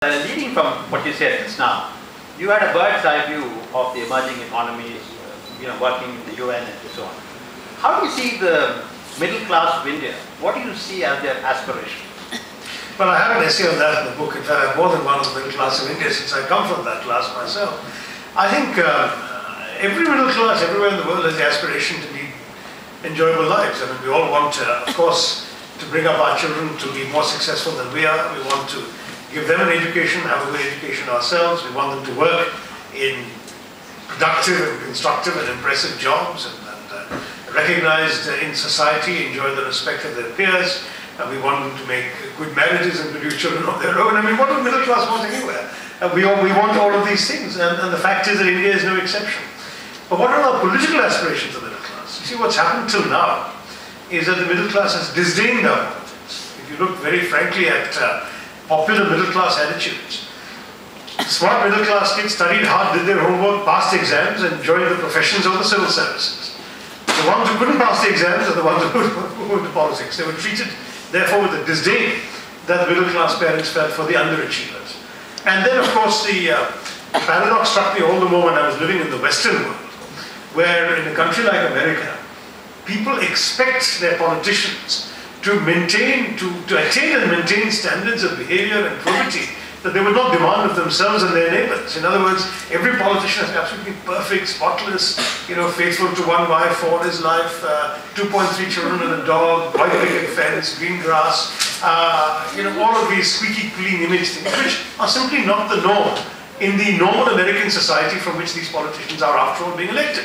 Leading from what you said just now, you had a bird's eye view of the emerging economies, working in the UN and so on. How do you see the middle class of India? What do you see as their aspiration? Well, I have an essay on that in the book. In fact, I have more than one of the middle class of India since I come from that class myself. I think every middle class everywhere in the world has the aspiration to lead enjoyable lives. I mean, we all want, of course, to bring up our children to be more successful than we are. We want to give them an education, have a good education ourselves. We want them to work in productive and constructive and impressive jobs and recognized in society, enjoy the respect of their peers. And we want them to make good marriages and produce children of their own. I mean, what do middle class want anywhere? We want all of these things, and the fact is that India is no exception. But what are our political aspirations of the middle class? You see, what's happened till now is that the middle class has disdained our politics. If you look very frankly at popular middle class attitudes, smart middle class kids studied hard, did their homework, passed exams, and joined the professions or the civil services. The ones who couldn't pass the exams are the ones who went to politics. They were treated, therefore, with the disdain that the middle class parents felt for the underachievers. And then, of course, the paradox struck me all the more when I was living in the Western world, where in a country like America, people expect their politicians to attain and maintain standards of behavior and probity that they would not demand of themselves and their neighbors. In other words, every politician is absolutely perfect, spotless, faithful to one wife all his life, 2.3 children and a dog, white picket fence, green grass, all of these squeaky clean image things, which are simply not the norm in the normal American society from which these politicians are, after all, being elected.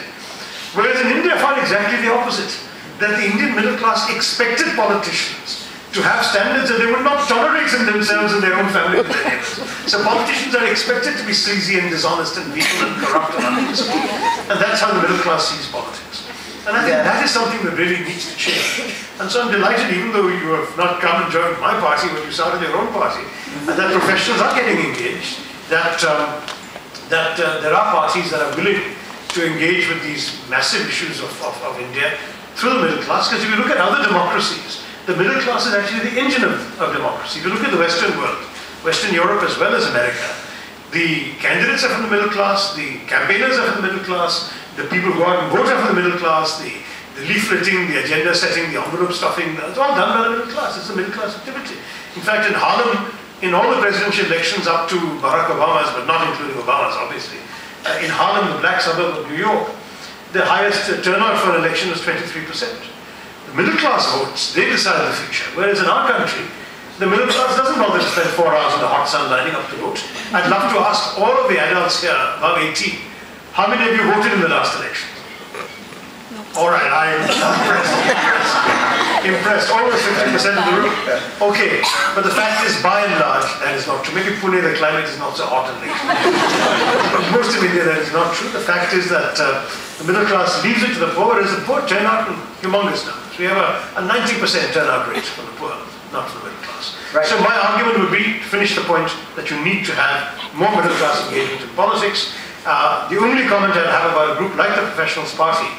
Whereas in India, I find exactly the opposite, that the Indian middle class expected politicians to have standards that they would not tolerate in themselves and their own family and their neighbors. So politicians are expected to be sleazy and dishonest and evil and corrupt and unprincipled. And that's how the middle class sees politics. And I think that is something that really needs to change. And so I'm delighted, even though you have not come and joined my party when you started your own party, and that professionals are getting engaged, that there are parties that are willing to engage with these massive issues of India through the middle class. Because if you look at other democracies, the middle class is actually the engine of democracy. If you look at the Western world, Western Europe as well as America, the candidates are from the middle class, the campaigners are from the middle class, the people who go out and vote are from the middle class, the leafleting, the agenda setting, the envelope stuffing, it's all done by the middle class. It's a middle class activity. In fact, in Harlem, in all the presidential elections up to Barack Obama's, but not including Obama's obviously, in Harlem, the black suburb of New York, the highest turnout for an election was 23%. The middle class votes, they decide the future. Whereas in our country, the middle class doesn't bother to spend 4 hours in the hot sun lining up to vote. I'd love to ask all of the adults here above 18, how many of you voted in the last election? All right, I'm impressed. Almost 50% of the room. Okay, but the fact is, by and large, that is not true. Maybe Pune, the climate is not so hot and late. But most of India, that is not true. The fact is that the middle class leaves it to the poor, whereas the poor turn out in humongous numbers. We have a 90% turnout rate for the poor, not for the middle class. Right. So my argument would be, to finish the point, that you need to have more middle class engagement in politics. The only comment I'd have about a group like the Professionals Party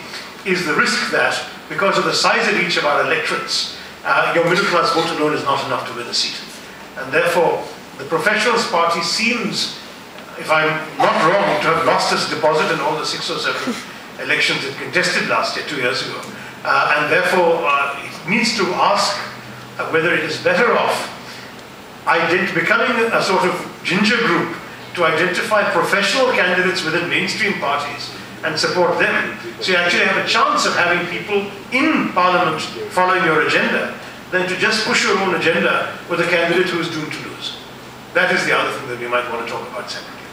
is the risk that, because of the size of each of our electorates, your middle class vote alone is not enough to win a seat. And therefore, the Professionals Party seems, if I'm not wrong, to have lost its deposit in all the 6 or 7 elections it contested last year, 2 years ago. And therefore, it needs to ask whether it is better off becoming a sort of ginger group to identify professional candidates within mainstream parties and support them, so you actually have a chance of having people in Parliament following your agenda, than to just push your own agenda with a candidate who is doomed to lose. That is the other thing that we might want to talk about separately.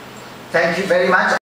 Thank you very much.